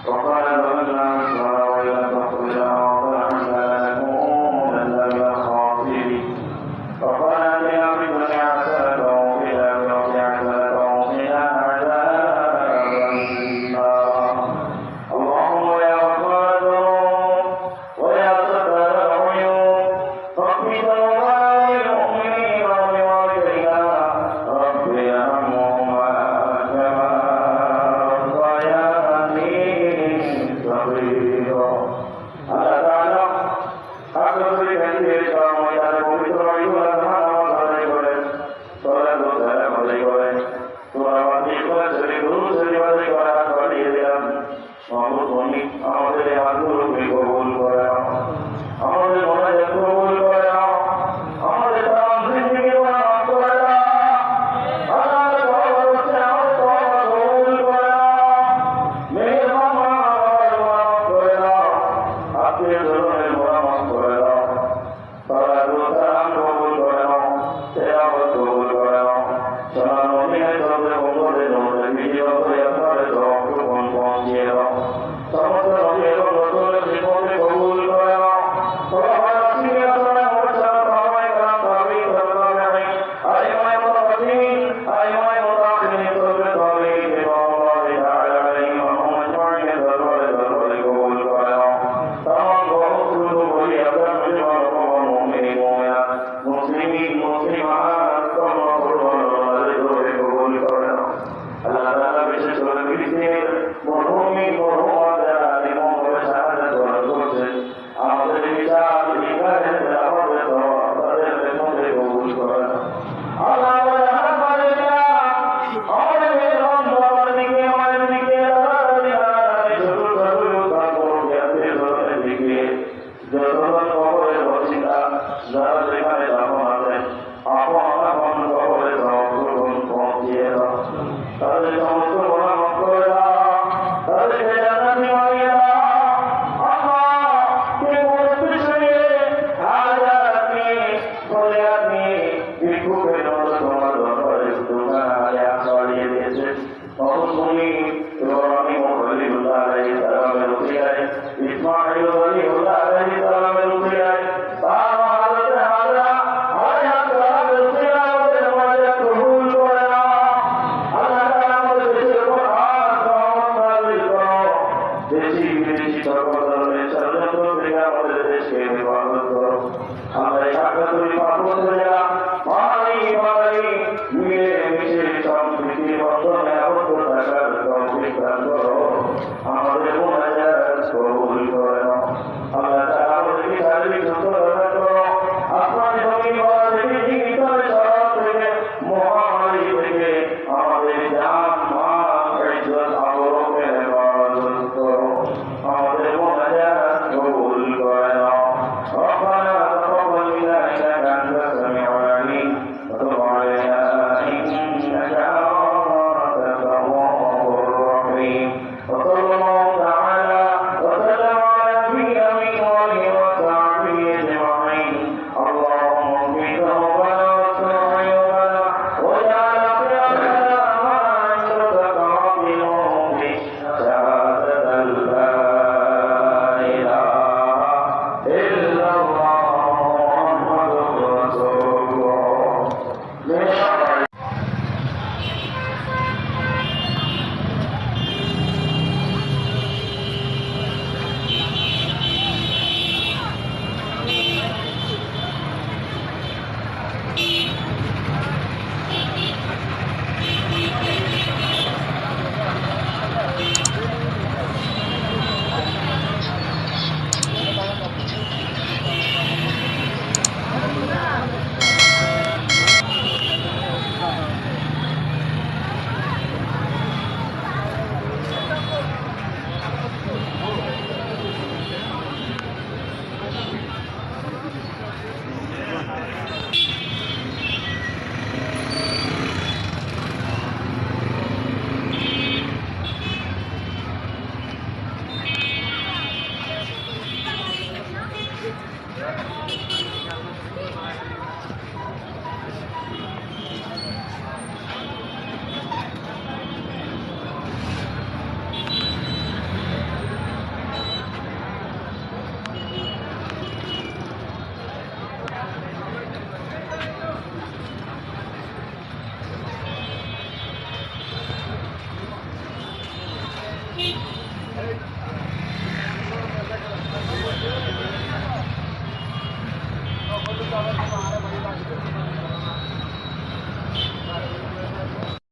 وقال ربنا তাদের সমস্ত গুনাহ মাফ করে দাও, তাদেরকে জান্নাতি বানিয়ে দাও। আল্লাহ তুমি বলতে শুনে হাজাত নিয়ে ফরিয়াদ নিয়ে ভিক্ষুকের মতো তোমার দরবারে দোকান হাজাত বাড়িয়ে দিয়েছে। তুমি ইব্রাহিম খলিলুল্লাহ আলাইহিস সালামের উসিলায়, ইসমাঈল খলিলুল্লাহ আলাইহিস সালামের উসিলায়, বাবা হযরত হাজরা হায়াত সালামের উসিলায় আমাদের মাঝে কবুল করে নাও। আল্লাহ তাআলা আমাদের দেশের উপর রহমত নাযিল করো। দেশি বিদেশি সর্বধর্মের ষড়যন্ত্র থেকে আমাদের দেশকে হেফাজত করো। আমরা এই সাক্ষাৎকারী পার্বত্য জেলা বাঙালি বাঙালি মিলে মিশে সম্প্রীতির বন্ধনে আবদ্ধ থাকার তৌফিক দান করো। আমাদের মুনাজাত কবুল করে নাও। আল্লাহ তাআলা আমাদেরকে শারীরিক সুস্থতা দান করো। আসমান জমিন বাড়া থেকে জীবিত সব থেকে মহামারী থেকে আমাদের জান